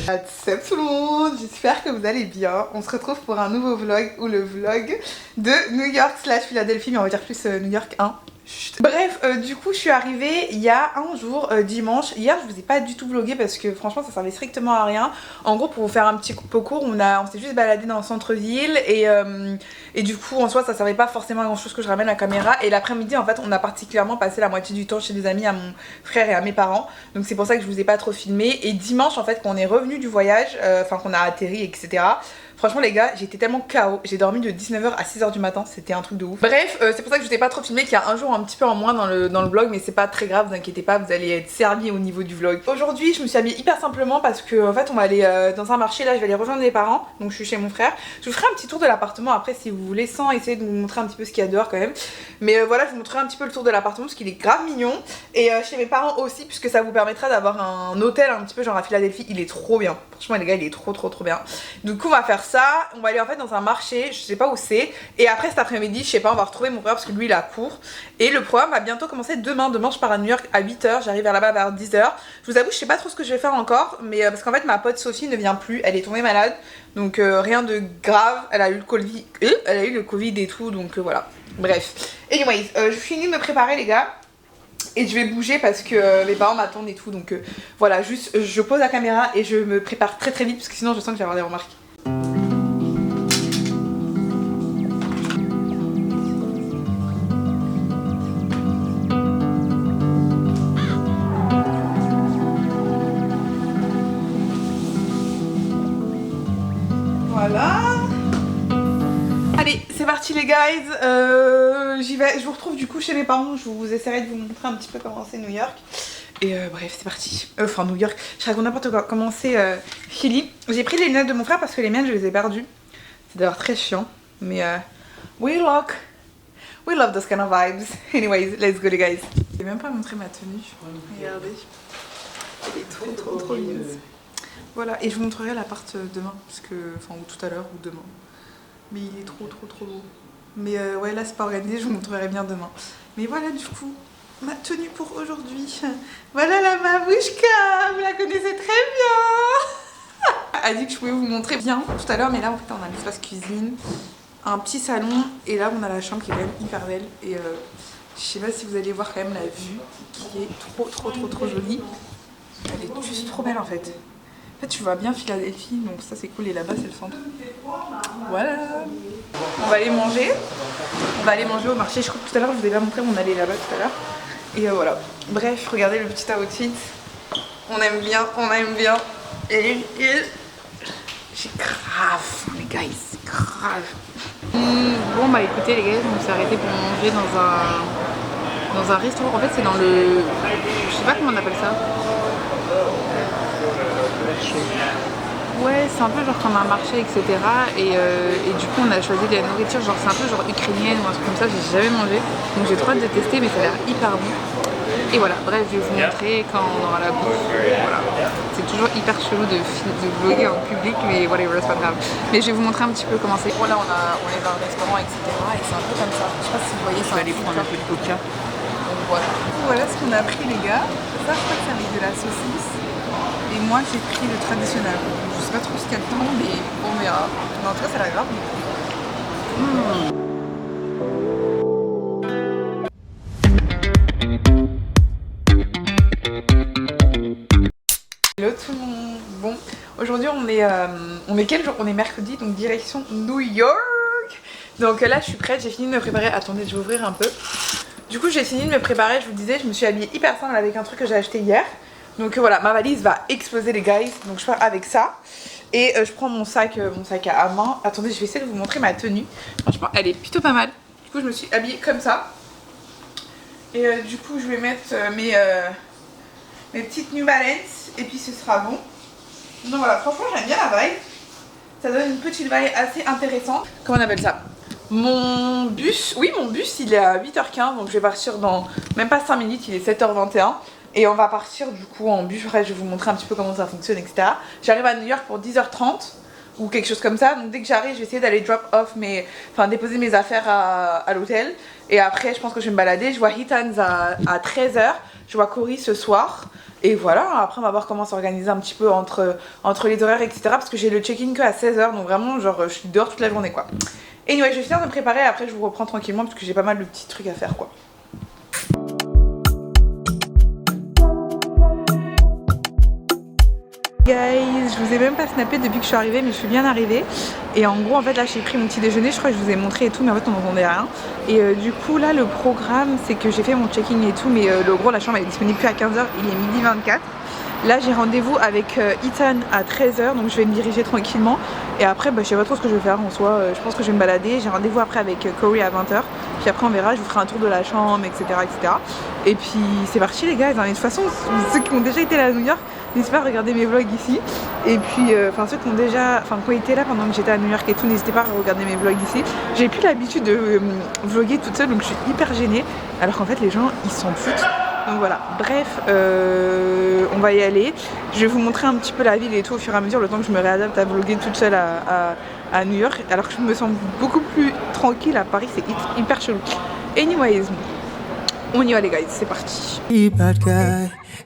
Salut tout le monde, j'espère que vous allez bien. On se retrouve pour un nouveau vlog, ou le vlog de New York / Philadelphie, mais on va dire plus New York 1. Chut. Bref, du coup je suis arrivée il y a un jour, dimanche. Hier je vous ai pas du tout vlogué parce que franchement ça servait strictement à rien. En gros, pour vous faire un petit peu court, on s'est juste baladé dans le centre-ville et du coup en soi ça servait pas forcément à grand chose que je ramène la caméra. Et l'après-midi en fait on a particulièrement passé la moitié du temps chez des amis à mon frère et à mes parents. Donc c'est pour ça que je vous ai pas trop filmé. Et dimanche en fait quand on est revenu du voyage, enfin qu'on a atterri etc. Franchement les gars, j'étais tellement KO, j'ai dormi de 19h à 6h du matin, c'était un truc de ouf. Bref, c'est pour ça que je vous ai pas trop filmé, qu'il y a un jour un petit peu en moins dans le vlog, mais c'est pas très grave, vous inquiétez pas, vous allez être servis au niveau du vlog. Aujourd'hui je me suis habillée hyper simplement parce que en fait on va aller dans un marché, là je vais aller rejoindre les parents, donc je suis chez mon frère. Je vous ferai un petit tour de l'appartement après si vous voulez, sans essayer de vous montrer un petit peu ce qu'il y a dehors quand même. Mais voilà, je vous montrerai un petit peu le tour de l'appartement parce qu'il est grave mignon. Et chez mes parents aussi, puisque ça vous permettra d'avoir un hôtel un petit peu genre à Philadelphie, il est trop bien. Franchement les gars, il est trop bien. Du coup on va faire ça, on va aller en fait dans un marché, je sais pas où c'est. Et après cet après-midi, je sais pas, on va retrouver mon frère parce que lui il a cours. Et le programme va bientôt commencer demain. Demain je pars à New York à 8h, j'arrive vers là-bas vers 10h. Je vous avoue, je sais pas trop ce que je vais faire encore, mais parce qu'en fait ma pote Sophie ne vient plus, elle est tombée malade. Donc rien de grave, elle a eu le Covid et tout, donc voilà. Bref. Anyways, je finis de me préparer les gars. Et je vais bouger parce que mes parents m'attendent et tout, donc voilà, juste je pose la caméra et je me prépare très vite parce que sinon je sens que je vais avoir des remarques. Voilà. Allez, c'est parti les guys, j'y vais, je vous retrouve du coup chez mes parents, je vous essaierai de vous montrer un petit peu comment c'est New York. Et bref, c'est parti. Enfin New York, je raconte n'importe quoi, comment c'est Philly. J'ai pris les lunettes de mon frère parce que les miennes je les ai perdues. C'est d'ailleurs très chiant, mais we love those kind of vibes. Anyways, let's go les guys. Je vais même pas montrer ma tenue, regardez. Elle est trop mignonne. Voilà, et je vous montrerai l'appart demain, parce que, enfin ou tout à l'heure ou demain. Mais il est trop beau. Mais ouais, là c'est pas organisé, je vous montrerai bien demain. Mais voilà du coup, ma tenue pour aujourd'hui. Voilà la Mavouchka, vous la connaissez très bien. Elle a dit que je pouvais vous montrer bien tout à l'heure, mais là en fait on a l'espace cuisine, un petit salon, et là on a la chambre qui est quand même hyper belle. Et je sais pas si vous allez voir quand même la vue, qui est trop jolie. Elle est juste trop belle en fait. En fait, tu vois bien Philadelphie, donc ça c'est cool, et là-bas c'est le centre. Voilà. On va aller manger. On va aller manger au marché. Je crois que tout à l'heure je vous ai pas montré, on allait là-bas tout à l'heure. Et voilà. Bref, regardez le petit outfit. On aime bien. Et j'ai grave, les gars, c'est grave. Bon bah écoutez les gars, on s'est arrêté pour manger dans un restaurant. En fait c'est dans le... Je sais pas comment on appelle ça. Ouais, c'est un peu genre comme un marché, etc. Et du coup, on a choisi de la nourriture, genre c'est un peu genre ukrainienne ou un truc comme ça, j'ai jamais mangé. Donc j'ai trop hâte de tester, mais ça a l'air hyper bon. Et voilà, bref, je vais vous montrer quand on aura la bouffe. Voilà. C'est toujours hyper chelou de vlogger en public, mais whatever, c'est pas grave. Mais je vais vous montrer un petit peu comment c'est. Bon, là, on est dans le restaurant, etc. Et c'est un peu comme ça. Je sais pas si vous voyez, ça va aller prendre un peu de coca. Donc voilà. Voilà ce qu'on a pris, les gars. Ça, je crois que c'est avec de la saucisse. Et moi j'ai pris le traditionnel. Je sais pas trop ce qu'il y a dedans, mais on verra. Mais en tout cas ça a l'air grave. Hello tout le monde. Bon, aujourd'hui on est quel jour? On est mercredi, donc direction New York. Donc là je suis prête, j'ai fini de me préparer. Attendez, je vais ouvrir un peu. Du coup j'ai fini de me préparer, je vous disais, je me suis habillée hyper simple avec un truc que j'ai acheté hier. Donc voilà, ma valise va exploser les guys, donc je pars avec ça. Et je prends mon sac à main. Attendez, je vais essayer de vous montrer ma tenue. Franchement, elle est plutôt pas mal. Du coup, je me suis habillée comme ça. Et du coup, je vais mettre mes petites New Balance. Et puis ce sera bon. Donc voilà, franchement, j'aime bien la vibe. Ça donne une petite vibe assez intéressante. Comment on appelle ça? Mon bus, il est à 8h15. Donc je vais partir dans même pas 5 minutes, il est 7h21. Et on va partir du coup en bus, après je vais vous montrer un petit peu comment ça fonctionne, etc. J'arrive à New York pour 10h30, ou quelque chose comme ça. Donc dès que j'arrive je vais essayer d'aller drop off enfin déposer mes affaires à l'hôtel. Et après je pense que je vais me balader. Je vois Hitans à 13h, je vois Cory ce soir. Et voilà, après on va voir comment s'organiser un petit peu entre les horaires etc. Parce que j'ai le check-in que à 16h, donc vraiment genre je suis dehors toute la journée quoi. Et anyway, je vais finir de me préparer, après je vous reprends tranquillement parce que j'ai pas mal de petits trucs à faire quoi. Guys, je vous ai même pas snappé depuis que je suis arrivée, mais je suis bien arrivée. Et en gros en fait là j'ai pris mon petit déjeuner, je crois que je vous ai montré et tout, mais en fait on n'entendait rien. Et du coup là le programme c'est que j'ai fait mon check-in et tout, mais le gros la chambre elle est disponible plus à 15h, il est 12h24. Là j'ai rendez-vous avec Ethan à 13h, donc je vais me diriger tranquillement. Et après je sais pas trop ce que je vais faire en soi, je pense que je vais me balader. J'ai rendez-vous après avec Cory à 20h. Puis après on verra, je vous ferai un tour de la chambre etc. etc. Et puis c'est parti les gars, et de toute façon ceux qui ont déjà été là à New York, n'hésitez pas à regarder mes vlogs ici. Et puis ceux qui ont déjà, qui ont été là pendant que j'étais à New York et tout, n'hésitez pas à regarder mes vlogs ici. J'ai plus l'habitude de vlogger toute seule, donc je suis hyper gênée. Alors qu'en fait les gens ils s'en foutent. Donc voilà, bref, on va y aller. Je vais vous montrer un petit peu la ville et tout au fur et à mesure, le temps que je me réadapte à vlogger toute seule à New York. Alors que je me sens beaucoup plus tranquille à Paris, c'est hyper chelou. Anyways, on y va les gars, c'est parti.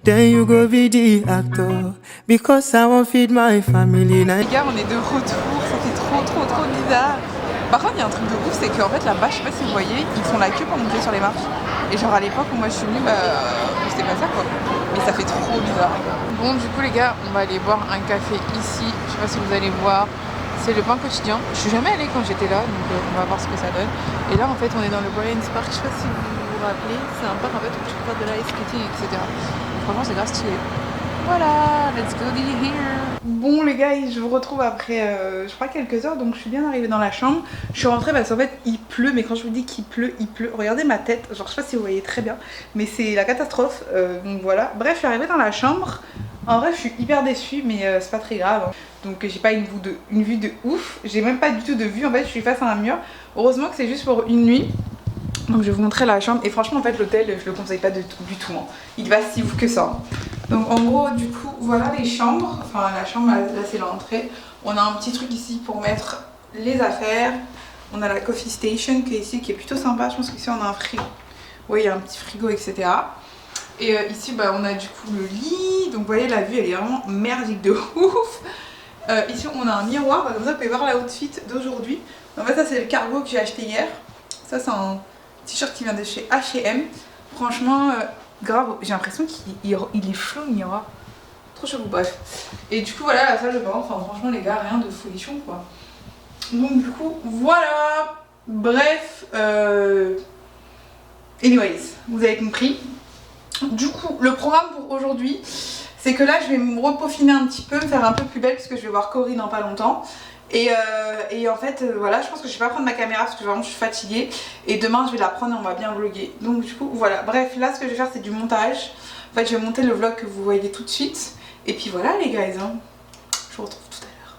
Then you go be the actor because I won't feed my family. Les gars, on est de retour, ça fait trop bizarre. Par contre, il y a un truc de ouf, c'est qu'en fait là-bas, je sais pas si vous voyez, ils font la queue pour monter sur les marches. Et genre à l'époque où moi je suis venue, c'était pas ça quoi. Mais ça fait trop bizarre. Bon, du coup les gars, on va aller boire un café ici. Je sais pas si vous allez voir. C'est le pain quotidien. Je suis jamais allée quand j'étais là, donc on va voir ce que ça donne. Et là en fait, on est dans le Bryant Park. Je sais pas si vous vous rappelez. C'est un parc en fait où tu peux faire de l'ice skating, etc. Franchement, c'est grave stylé. Voilà, let's go here. Bon les gars, je vous retrouve après je crois quelques heures, donc je suis bien arrivée dans la chambre. Je suis rentrée parce qu'en fait il pleut, mais quand je vous dis qu'il pleut, il pleut. Regardez ma tête, genre je sais pas si vous voyez très bien, mais c'est la catastrophe, donc voilà. Bref, je suis arrivée dans la chambre. En vrai je suis hyper déçue, mais c'est pas très grave. Donc j'ai pas une vue de ouf, j'ai même pas du tout de vue, en fait je suis face à un mur. Heureusement que c'est juste pour une nuit. Donc je vais vous montrer la chambre et franchement en fait l'hôtel je le conseille pas du tout hein. Il va si ouf que ça. Donc en gros du coup voilà les chambres, enfin la chambre là c'est l'entrée. On a un petit truc ici pour mettre les affaires. On a la coffee station qui est ici qui est plutôt sympa, je pense qu'ici on a un frigo. Oui il y a un petit frigo etc. Et ici on a du coup le lit, donc vous voyez la vue elle est vraiment merdique de ouf. Ici on a un miroir, comme ça vous pouvez voir la outfit d'aujourd'hui. En fait ça c'est le cargo que j'ai acheté hier. Ça c'est un t-shirt qui vient de chez H&M. Franchement, grave, j'ai l'impression qu'il est flou le miroir. Trop chelou, bref. Et du coup, voilà la salle de bain. Enfin, franchement, les gars, rien de folichon quoi. Donc, du coup, voilà. Bref, anyways, vous avez compris. Du coup, le programme pour aujourd'hui, c'est que là, je vais me repeaufiner un petit peu, me faire un peu plus belle, parce que je vais voir Cory dans pas longtemps. Et en fait voilà, je pense que je vais pas prendre ma caméra parce que vraiment je suis fatiguée. Et demain je vais la prendre et on va bien vlogger. Donc du coup voilà, bref là ce que je vais faire c'est du montage. En fait je vais monter le vlog que vous voyez tout de suite. Et puis voilà les guys hein. Je vous retrouve tout à l'heure.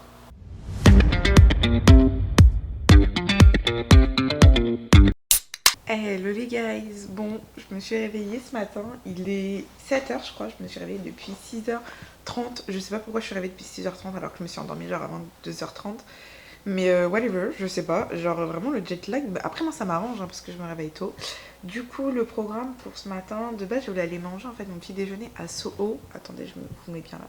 Hello les guys, bon je me suis réveillée ce matin, il est 7h je crois, je me suis réveillée depuis 6h30, je sais pas pourquoi je suis réveillée depuis 6h30 alors que je me suis endormie genre avant 2h30. Mais whatever, je sais pas, genre vraiment le jet lag, après moi ça m'arrange hein, parce que je me réveille tôt. Du coup le programme pour ce matin, de base je voulais aller manger en fait mon petit déjeuner à Soho. Attendez je vous mets bien là.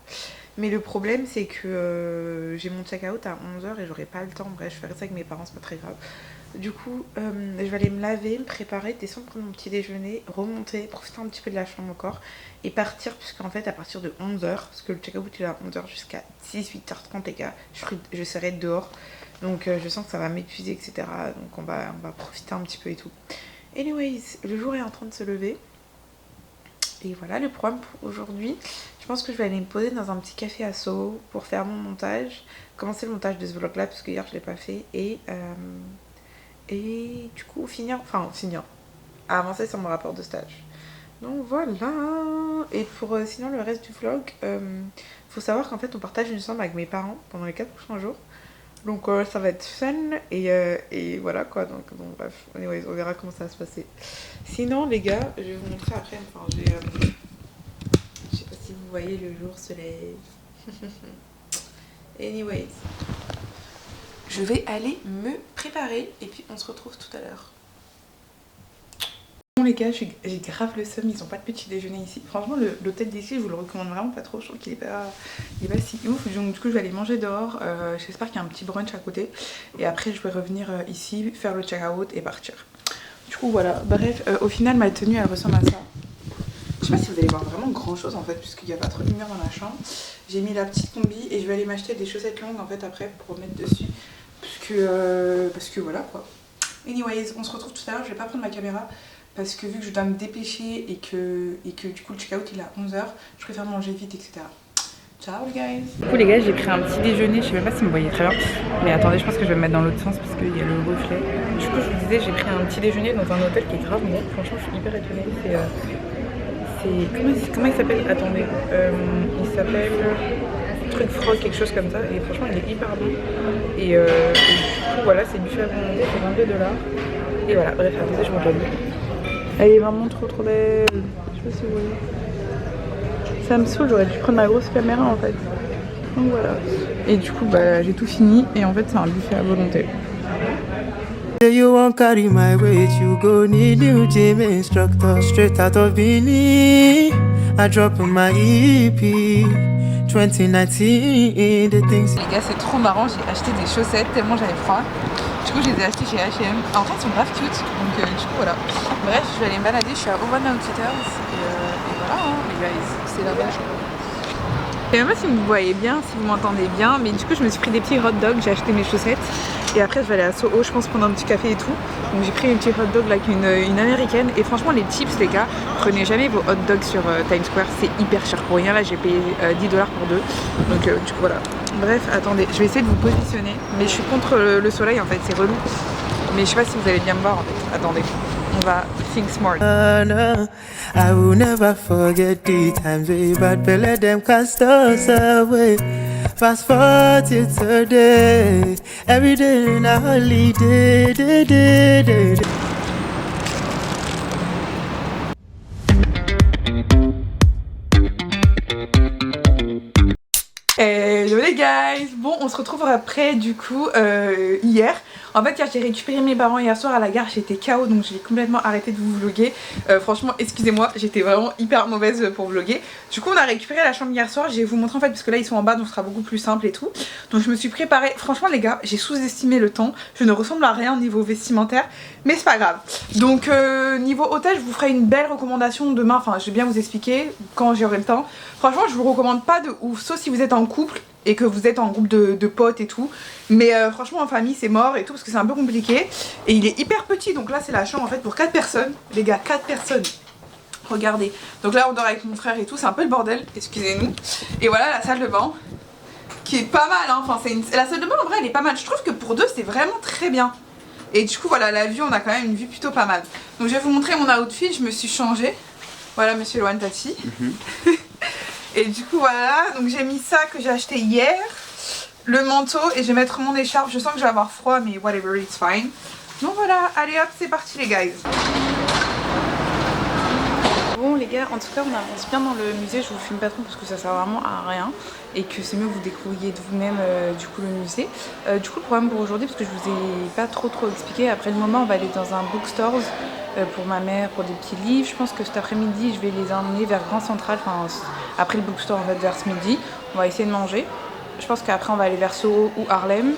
Mais le problème c'est que j'ai mon check out à 11h et j'aurai pas le temps, bref je ferai ça avec mes parents, c'est pas très grave. Du coup je vais aller me laver, me préparer, descendre prendre mon petit déjeuner, remonter, profiter un petit peu de la chambre encore et partir puisqu'en fait à partir de 11h, parce que le check out il est à 11h jusqu'à 18h30 les gars, je serai dehors. Donc je sens que ça va m'épuiser etc. Donc on va profiter un petit peu et tout. Anyways, le jour est en train de se lever. Et voilà le programme pour aujourd'hui. Je pense que je vais aller me poser dans un petit café à Soho pour faire mon montage. Commencer le montage de ce vlog là parce que hier je l'ai pas fait. Et du coup finir, avancer sur mon rapport de stage. Donc voilà. Et pour sinon le reste du vlog, faut savoir qu'en fait on partage une chambre avec mes parents pendant les 4 prochains jours. Donc ça va être fun et voilà quoi, donc bref, anyways, on verra comment ça va se passer. Sinon les gars, je vais vous montrer après, je sais pas si vous voyez le jour se lève. Anyways, je vais aller me préparer et puis on se retrouve tout à l'heure. Bon les gars, j'ai grave le seum, ils ont pas de petit déjeuner ici. Franchement l'hôtel d'ici je vous le recommande vraiment pas trop, je trouve qu'il est pas si ouf. Donc du coup je vais aller manger dehors, j'espère qu'il y a un petit brunch à côté. Et après je vais revenir ici, faire le check out et partir. Du coup voilà, bref, au final ma tenue elle ressemble à ça. Je sais pas si vous allez voir vraiment grand chose en fait, puisqu'il n'y a pas trop de lumière dans la chambre. J'ai mis la petite combi et je vais aller m'acheter des chaussettes longues en fait après pour mettre dessus. Parce que voilà quoi. Anyways, on se retrouve tout à l'heure, je vais pas prendre ma caméra. Parce que vu que je dois me dépêcher et que du coup le check-out il est à 11h, je préfère manger vite, etc. Ciao les guys. Du coup les gars, j'ai pris un petit déjeuner, je sais même pas si vous me voyez très bien. Mais attendez, je pense que je vais me mettre dans l'autre sens parce qu'il y a le reflet. Du coup je vous disais, j'ai pris un petit déjeuner dans un hôtel qui est grave bon. Franchement je suis hyper étonnée. Comment il s'appelle? Attendez. Il s'appelle truc frog, quelque chose comme ça. Et franchement il est hyper bon. Et du coup voilà, c'est buffet à volonté, c'est 22 $. Et voilà, bref, attendez, je m'en. Elle est vraiment trop belle. Je sais pas si vous voyez. Ça me saoule, j'aurais dû prendre ma grosse caméra en fait. Donc voilà. Et du coup bah j'ai tout fini et en fait c'est un buffet à volonté. You won't carry my weight, you go need new gym instructor. Straight out of Beanie, I drop on my EP 2019, the things. Les gars c'est trop marrant, j'ai acheté des chaussettes tellement j'avais froid. Du coup je les ai achetées chez H&M. En fait elles sont grave cute, donc du coup voilà. Bref, je vais aller me balader, je suis à Urban Outfitters et voilà hein, les guys, c'est là-bas. Je sais même pas si vous me voyez bien, si vous m'entendez bien, mais du coup je me suis pris des petits hot dogs, j'ai acheté mes chaussettes et après je vais aller à Soho, je pense prendre un petit café et tout. Donc j'ai pris une petite hot dog là, une américaine et franchement les chips les gars, prenez jamais vos hot dogs sur Times Square, c'est hyper cher pour rien, là j'ai payé 10 $ pour deux. Donc du coup voilà. Bref, attendez, je vais essayer de vous positionner, mais je suis contre le soleil en fait, c'est relou. Mais je sais pas si vous allez bien me voir en fait, attendez. On va think smart. No, I will never forget the times we bad belly them cast us away. Fast forward to today, every day in a holiday, day. Hello les guys. Bon, on se retrouve après du coup hier. En fait hier j'ai récupéré mes parents hier soir à la gare, j'étais KO donc j'ai complètement arrêté de vous vlogger. Franchement excusez-moi, j'étais vraiment hyper mauvaise pour vlogger. Du coup on a récupéré la chambre hier soir, je vais vous montrer en fait parce que là ils sont en bas donc ce sera beaucoup plus simple et tout. Donc je me suis préparée, franchement les gars j'ai sous-estimé le temps, je ne ressemble à rien au niveau vestimentaire mais c'est pas grave. Donc niveau hôtel je vous ferai une belle recommandation demain, enfin je vais bien vous expliquer quand j'aurai le temps. Franchement je vous recommande pas de ouf, sauf si vous êtes en couple et que vous êtes en groupe de potes et tout, mais franchement en famille c'est mort et tout parce que c'est un peu compliqué et il est hyper petit. Donc là c'est la chambre en fait pour 4 personnes les gars, 4 personnes, regardez. Donc là on dort avec mon frère et tout, c'est un peu le bordel, excusez-nous. Et voilà la salle de bain qui est pas mal hein. Enfin la salle de bain en vrai elle est pas mal, je trouve que pour deux c'est vraiment très bien. Et du coup voilà la vue, on a quand même une vue plutôt pas mal. Donc je vais vous montrer mon outfit, je me suis changée. Voilà monsieur Loan Tati. Et du coup voilà, donc j'ai mis ça que j'ai acheté hier, le manteau et je vais mettre mon écharpe, je sens que je vais avoir froid mais whatever, it's fine. Donc voilà, allez hop, c'est parti les guys. Bon les gars, en tout cas on avance bien dans le musée, je vous filme pas trop parce que ça sert vraiment à rien et que c'est mieux que vous découvriez de vous-même du coup le musée. Du coup le programme pour aujourd'hui, parce que je vous ai pas trop expliqué, après le moment on va aller dans un bookstore pour ma mère, pour des petits livres. Je pense que cet après-midi je vais les emmener vers Grand Central, enfin après le bookstore en fait vers ce midi. On va essayer de manger. Je pense qu'après on va aller vers Soho ou Harlem,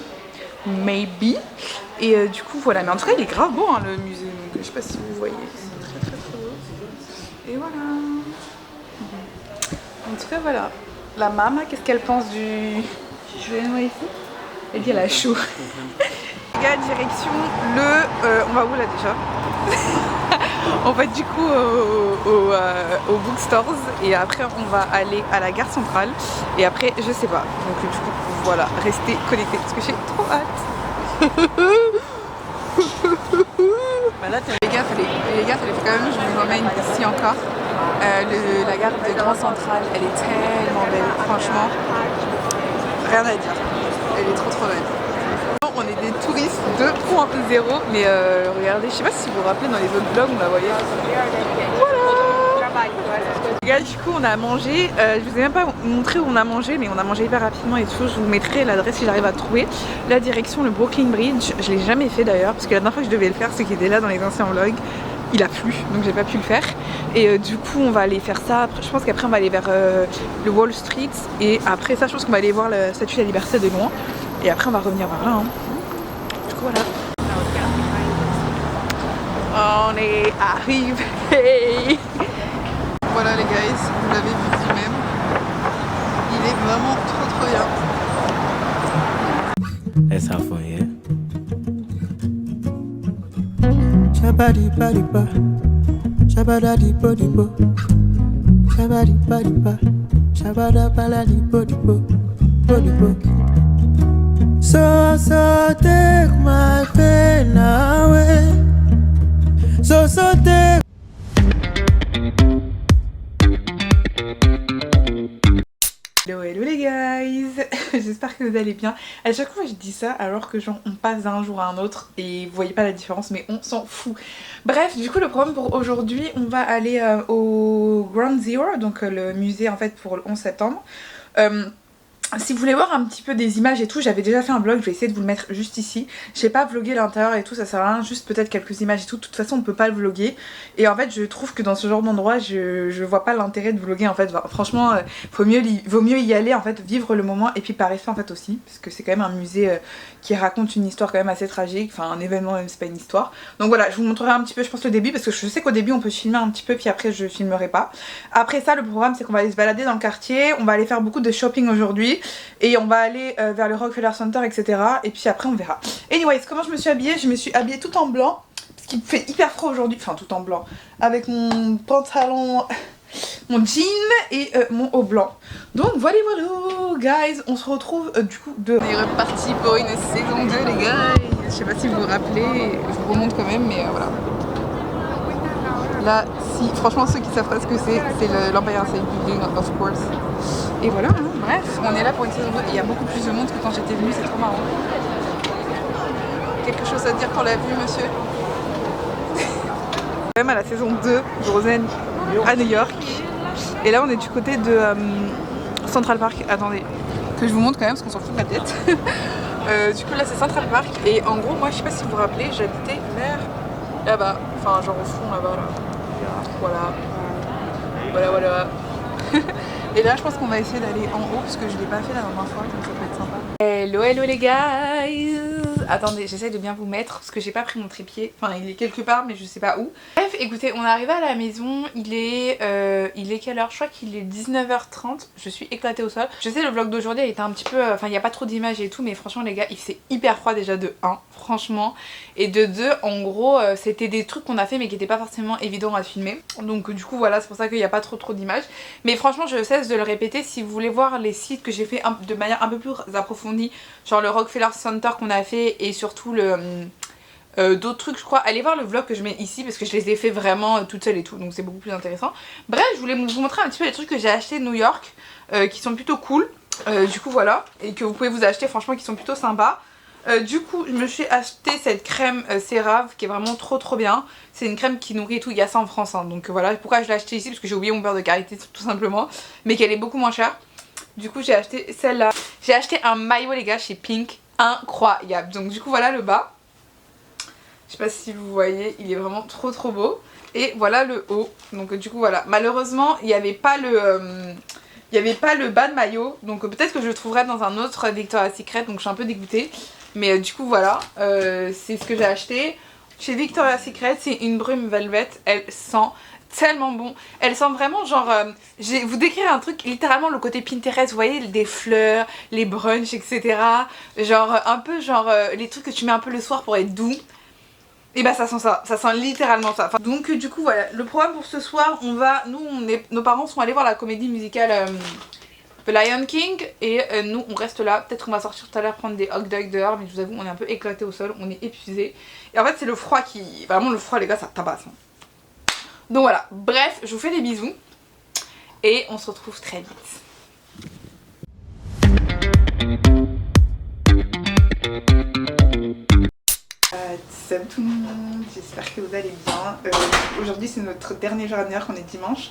maybe. Et du coup voilà, mais en tout cas il est grave beau hein, le musée, donc je sais pas si vous voyez, c'est très beau. Et voilà. En tout cas voilà. La maman, qu'est-ce qu'elle pense du juin ici? Elle dit elle a chaud. Les gars, direction on va où là déjà? On va du coup au bookstores et après on va aller à la gare centrale et après je sais pas. Donc du coup voilà, restez connectés parce que j'ai trop hâte. Bah là, les gars, fallait quand même, je vous emmène ici encore. La gare de Grand Central, elle est tellement belle, franchement, rien à dire, elle est trop belle. On est des touristes 2.0, mais regardez, je sais pas si vous vous rappelez dans les autres vlogs, on la voyait. Voilà. Les gars, du coup on a mangé, je vous ai même pas montré où on a mangé, mais on a mangé hyper rapidement et tout. Je vous mettrai l'adresse si j'arrive à trouver. La direction, le Brooklyn Bridge, je l'ai jamais fait d'ailleurs, parce que la dernière fois que je devais le faire, c'est qu'il était là dans les anciens vlogs. Il a plu, donc j'ai pas pu le faire. Et du coup on va aller faire ça. Je pense qu'après on va aller vers le Wall Street. Et après ça je pense qu'on va aller voir la Statue de la Liberté de loin. Et après on va revenir par là hein. Du coup voilà. On est arrivé. Voilà les guys, vous l'avez vu vous-même. Il est vraiment trop bien. Let's have fun, yeah? Shabadi badi ba, shabadadi bodi bo, shabadi badi ba, shabada baladi bodi bo, bodi bo. So take my pain away. So take. Hello les guys. J'espère que vous allez bien. À chaque fois je dis ça alors que genre on passe d'un jour à un autre et vous voyez pas la différence, mais on s'en fout. Bref, du coup le programme pour aujourd'hui, on va aller au Ground Zero, donc le musée en fait pour le 11 septembre. Si vous voulez voir un petit peu des images et tout, j'avais déjà fait un vlog, je vais essayer de vous le mettre juste ici. J'ai pas vlogué l'intérieur et tout, ça sert à rien, juste peut-être quelques images et tout. De toute façon on peut pas le vlogger. Et en fait je trouve que dans ce genre d'endroit je vois pas l'intérêt de vlogger en fait. Enfin, franchement vaut mieux y aller en fait, vivre le moment et puis par respect en fait aussi. Parce que c'est quand même un musée qui raconte une histoire quand même assez tragique. Enfin un événement même, c'est pas une histoire. Donc voilà, je vous montrerai un petit peu je pense le début, parce que je sais qu'au début on peut filmer un petit peu puis après je filmerai pas. Après ça le programme c'est qu'on va aller se balader dans le quartier. On va aller faire beaucoup de shopping aujourd'hui. Et on va aller vers le Rockefeller Center, etc. Et puis après on verra. Anyways, comment je me suis habillée? Je me suis habillée tout en blanc, parce qu'il fait hyper froid aujourd'hui. Enfin tout en blanc, avec mon pantalon, mon jean et mon haut blanc. Donc voilà guys, on se retrouve du coup de... On est reparti pour une saison 2 les gars. Je sais pas si vous vous rappelez, je vous remonte quand même, mais voilà. Là, si, franchement ceux qui savent pas ce que c'est l'Empire State Building of course. Et voilà, hein. Bref, on est là pour une saison 2. Il y a beaucoup plus de monde que quand j'étais venue, c'est trop marrant. Quelque chose à dire pour la vue, monsieur? Même à la saison 2 de Rosen à New York. Et là, on est du côté de Central Park. Attendez, que je vous montre quand même parce qu'on s'en fout de la tête. Du coup, là, c'est Central Park. Et en gros, moi, je sais pas si vous vous rappelez, j'habitais vers là-bas. Enfin, genre au fond là-bas, là. Voilà. Et là je pense qu'on va essayer d'aller en haut parce que je l'ai pas fait la dernière fois, donc ça peut être sympa. Hello les guys. Attendez, j'essaie de bien vous mettre parce que j'ai pas pris mon trépied. Enfin il est quelque part mais je sais pas où. Bref, écoutez, on est arrivé à la maison. Il est quelle heure? Je crois qu'il est 19h30. Je suis éclatée au sol. Je sais le vlog d'aujourd'hui a été un petit peu... Enfin il n'y a pas trop d'images et tout, mais franchement les gars il fait hyper froid déjà de 1 franchement. Et de 2 en gros c'était des trucs qu'on a fait mais qui n'étaient pas forcément évidents à filmer. Donc du coup voilà, c'est pour ça qu'il n'y a pas trop d'images. Mais franchement je cesse de le répéter, si vous voulez voir les sites que j'ai fait de manière un peu plus approfondie, genre le Rockefeller Center qu'on a fait et surtout le d'autres trucs je crois, allez voir le vlog que je mets ici parce que je les ai fait vraiment toute seule et tout, donc c'est beaucoup plus intéressant. Bref, je voulais vous montrer un petit peu les trucs que j'ai acheté de New York qui sont plutôt cool, du coup voilà, et que vous pouvez vous acheter franchement, qui sont plutôt sympas. Du coup je me suis acheté cette crème CeraVe qui est vraiment trop bien. C'est une crème qui nourrit et tout, il y a ça en France hein. Donc voilà pourquoi je l'ai acheté ici, parce que j'ai oublié mon beurre de karité tout simplement, mais qu'elle est beaucoup moins chère. Du coup j'ai acheté celle-là. J'ai acheté un maillot les gars chez Pink, incroyable. Donc du coup voilà le bas, je sais pas si vous voyez, il est vraiment trop beau. Et voilà le haut, donc du coup voilà. Malheureusement il n'y avait pas le bas de maillot, donc peut-être que je le trouverai dans un autre Victoria's Secret, donc je suis un peu dégoûtée. Mais du coup voilà, c'est ce que j'ai acheté. Chez Victoria's Secret, c'est une brume velvet, elle sent tellement bon. Elle sent vraiment genre, je vais vous décrire un truc, littéralement le côté Pinterest, vous voyez, des fleurs, les brunchs, etc. Genre un peu genre les trucs que tu mets un peu le soir pour être doux. Et bah ça sent ça, ça sent littéralement ça. Enfin, donc du coup voilà, le programme pour ce soir, nos parents sont allés voir la comédie musicale The Lion King et nous on reste là. Peut-être qu'on va sortir tout à l'heure prendre des hot dogs dehors, mais je vous avoue on est un peu éclaté au sol, on est épuisé. Et en fait c'est le froid qui... Vraiment le froid les gars ça tabasse. Donc voilà, bref je vous fais des bisous et on se retrouve très vite. Salut tout le monde, j'espère que vous allez bien. Aujourd'hui c'est notre dernier jour à New York, on est dimanche.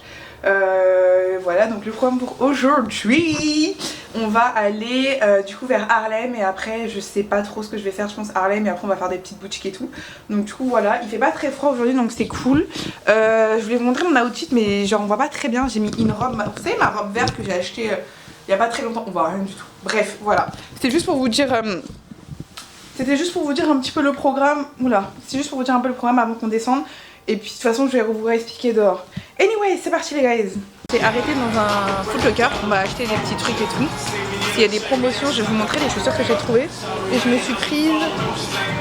Voilà, donc le programme pour aujourd'hui, on va aller du coup vers Harlem et après je sais pas trop ce que je vais faire, je pense Harlem et après on va faire des petites boutiques et tout. Donc du coup voilà, il fait pas très froid aujourd'hui donc c'est cool. Je voulais vous montrer mon outfit mais genre on voit pas très bien, j'ai mis une robe, vous savez ma robe verte que j'ai achetée il y a pas très longtemps, on voit rien du tout. Bref voilà, c'était juste pour vous dire... C'était juste pour vous dire un petit peu le programme. Oula, c'est juste pour vous dire un peu le programme avant qu'on descende. Et puis de toute façon, je vais vous réexpliquer dehors. Anyway, c'est parti les guys. J'ai arrêté dans un Foot Locker. On va acheter des petits trucs et tout. S'il y a des promotions, je vais vous montrer les chaussures que j'ai trouvées. Et je me suis prise.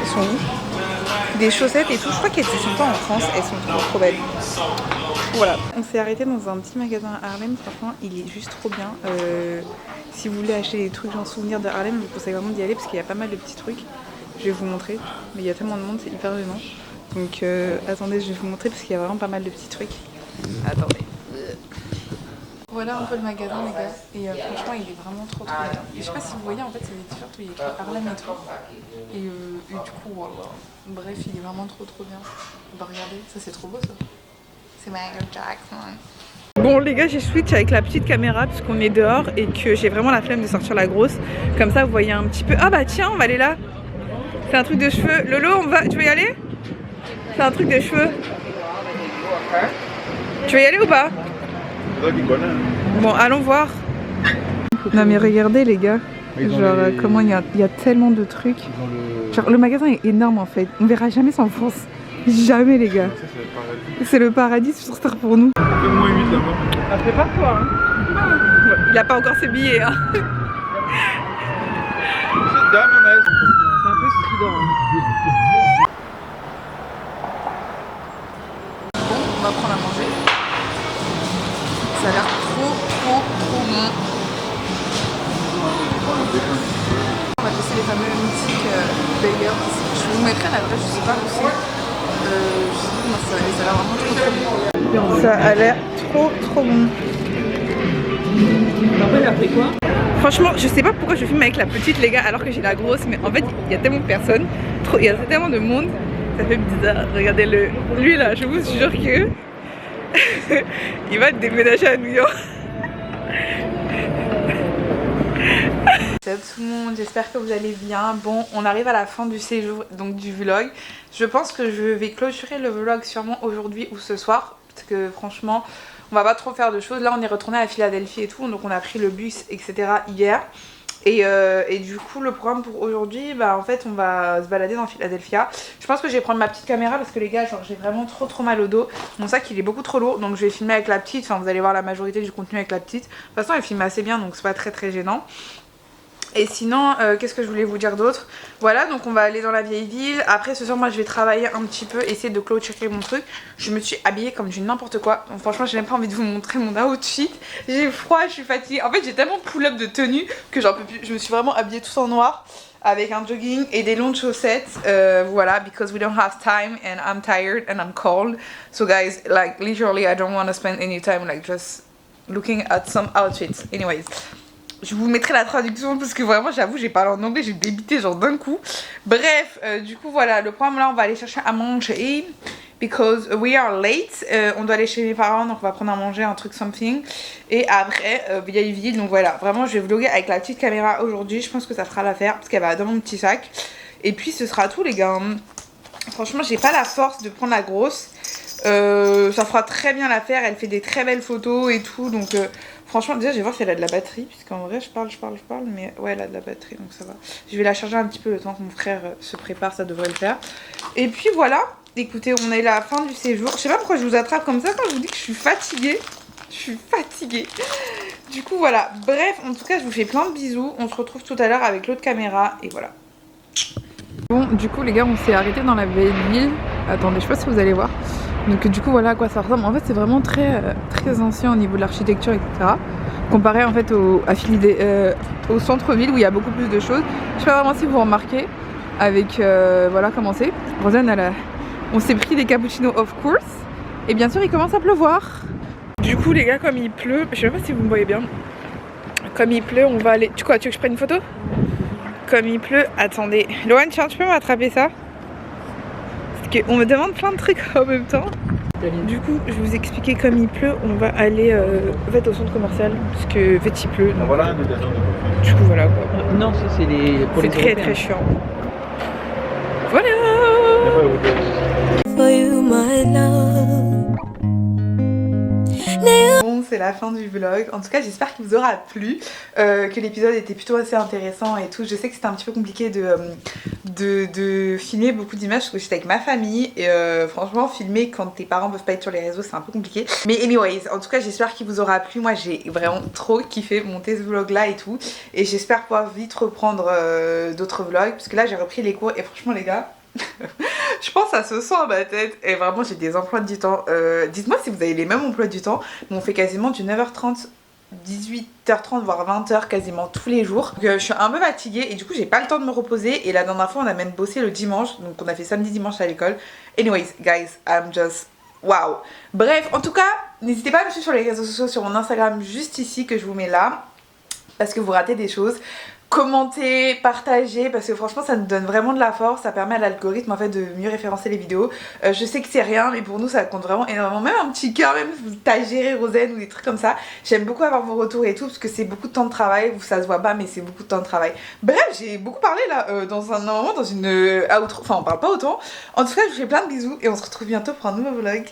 Elles sont où? Des chaussettes et tout. Je crois qu'elles ne sont pas en France. Elles sont trop belles. Voilà. On s'est arrêté dans un petit magasin à Harlem. Franchement, il est juste trop bien. Si vous voulez acheter des trucs genre souvenirs de Harlem, je vous conseille vraiment d'y aller parce qu'il y a pas mal de petits trucs. Je vais vous montrer, mais il y a tellement de monde, c'est hyper gênant. Donc attendez, je vais vous montrer parce qu'il y a vraiment pas mal de petits trucs. Attendez. Voilà un peu le magasin les gars, et franchement il est vraiment trop bien. Et je sais pas si vous voyez, en fait c'est des t-shirts où il y a écrit Harlem et tout. Et du coup, bref, il est vraiment trop bien. Bah regardez, ça c'est trop beau ça. C'est Michael Jackson. Bon les gars, j'ai switch avec la petite caméra puisqu'on est dehors et que j'ai vraiment la flemme de sortir la grosse. Comme ça vous voyez un petit peu. Ah bah tiens, on va aller là. C'est un truc de cheveux. Lolo, tu veux y aller? C'est un truc de cheveux. Tu veux y aller ou pas? Bon, allons voir. Non mais regardez les gars. Genre comment il y a tellement de trucs. Genre le magasin est énorme en fait. On verra jamais ça en France. Jamais les gars. C'est le paradis sur Terre pour nous. Fais-moi 8 là-bas. Ah, prépare-toi hein. Il a pas encore ses billets hein. C'est un peu strident. Bon, on va prendre à manger. Ça a l'air trop bon. On va tester les fameux mythiques burgers. Je vous mettrai l'adresse, je sais pas où c'est. Je sais pas comment ça a l'air vraiment trop bon. Ça a l'air trop bon. Après, il a pris quoi? Franchement, je sais pas pourquoi je filme avec la petite les gars alors que j'ai la grosse, mais en fait il y a tellement de personnes, il y a tellement de monde, ça fait bizarre. Regardez-le, lui là, je vous jure que il va déménager à New York. Salut tout le monde, j'espère que vous allez bien. Bon, on arrive à la fin du séjour, donc du vlog. Je pense que je vais clôturer le vlog sûrement aujourd'hui ou ce soir, parce que franchement on va pas trop faire de choses. Là on est retourné à Philadelphie et tout, donc on a pris le bus etc hier. Et du coup le programme pour aujourd'hui, bah en fait on va se balader dans Philadelphia. Je pense que je vais prendre ma petite caméra parce que les gars genre j'ai vraiment trop mal au dos. Mon sac il est beaucoup trop lourd, donc je vais filmer avec la petite. Enfin vous allez voir la majorité du contenu avec la petite. De toute façon elle filme assez bien donc c'est pas très gênant. Et sinon, qu'est-ce que je voulais vous dire d'autre? Voilà, donc on va aller dans la vieille ville. Après ce soir moi je vais travailler un petit peu, essayer de clôturer mon truc. Je me suis habillée comme du n'importe quoi. Donc, franchement j'ai même pas envie de vous montrer mon outfit. J'ai froid, je suis fatiguée. En fait j'ai tellement pull-up de tenue que j'en peux plus. Je me suis vraiment habillée tout en noir avec un jogging et des longues chaussettes. Voilà, because we don't have time and I'm tired and I'm cold. So guys, like literally I don't want to spend any time like just looking at some outfits. Anyways. Je vous mettrai la traduction parce que vraiment j'avoue j'ai parlé en anglais, j'ai débité genre d'un coup. Bref, du coup voilà, le programme là on va aller chercher à manger because we are late. On doit aller chez mes parents donc on va prendre à manger un truc something. Et après vieille ville, donc voilà, vraiment je vais vlogger avec la petite caméra aujourd'hui. Je pense que ça fera l'affaire parce qu'elle va dans mon petit sac. Et puis ce sera tout les gars. Franchement j'ai pas la force de prendre la grosse. Ça fera très bien l'affaire, elle fait des très belles photos et tout donc franchement déjà je vais voir si elle a de la batterie puisqu'en vrai je parle mais ouais elle a de la batterie donc ça va. Je vais la charger un petit peu le temps que mon frère se prépare, ça devrait le faire. Et puis voilà, écoutez on est à la fin du séjour. Je sais pas pourquoi je vous attrape comme ça quand je vous dis que je suis fatiguée. Je suis fatiguée. Du coup voilà, bref en tout cas je vous fais plein de bisous. On se retrouve tout à l'heure avec l'autre caméra et voilà. Bon du coup les gars on s'est arrêté dans la vieille ville. Attendez je sais pas si vous allez voir. Donc du coup voilà à quoi ça ressemble. En fait c'est vraiment très ancien au niveau de l'architecture etc. Comparé en fait au centre-ville où il y a beaucoup plus de choses. Je sais pas vraiment si vous remarquez avec voilà comment c'est. Rosanne on s'est pris des cappuccinos of course. Et bien sûr il commence à pleuvoir. Du coup les gars comme il pleut, je sais pas si vous me voyez bien. Comme il pleut on va aller... Tu veux que je prenne une photo? Comme il pleut, attendez. Loan tiens tu peux m'attraper ça? Ok, on me demande plein de trucs en même temps. Du coup, je vais vous expliquer comme il pleut, on va aller en fait, au centre commercial parce que en fait il pleut. Donc, Voilà un des derniers. du coup voilà quoi. Non, ça c'est les pour C'est les très Européens. très chiant. Voilà. For you, my love. Bon, c'est la fin du vlog. En tout cas, j'espère qu'il vous aura plu, que l'épisode était plutôt assez intéressant et tout. Je sais que c'était un petit peu compliqué de filmer beaucoup d'images parce que j'étais avec ma famille et franchement, filmer quand tes parents peuvent pas être sur les réseaux, c'est un peu compliqué. Mais anyways, en tout cas, j'espère qu'il vous aura plu. Moi, j'ai vraiment trop kiffé monter ce vlog là et tout. Et j'espère pouvoir vite reprendre d'autres vlogs parce que là, j'ai repris les cours et franchement, les gars. Je pense que ça se sent à ma tête et vraiment j'ai des emplois du temps. Dites-moi si vous avez les mêmes emplois du temps, mais on fait quasiment du 9h30, 18h30 voire 20h quasiment tous les jours. Donc, je suis un peu fatiguée et du coup j'ai pas le temps de me reposer et la dernière fois on a même bossé le dimanche, donc on a fait samedi dimanche à l'école. Anyways guys, I'm just wow. Bref, en tout cas n'hésitez pas à me suivre sur les réseaux sociaux, sur mon Instagram juste ici que je vous mets là, parce que vous ratez des choses. Commentez, partagez, parce que franchement ça nous donne vraiment de la force, ça permet à l'algorithme en fait de mieux référencer les vidéos. Je sais que c'est rien mais pour nous ça compte vraiment énormément, même un petit cœur, même si vous tagérez Rosen ou des trucs comme ça. J'aime beaucoup avoir vos retours et tout parce que c'est beaucoup de temps de travail, ça se voit pas mais c'est beaucoup de temps de travail. Bref, j'ai beaucoup parlé là dans un moment, dans une outro, enfin on parle pas autant. En tout cas je vous fais plein de bisous et on se retrouve bientôt pour un nouveau vlog.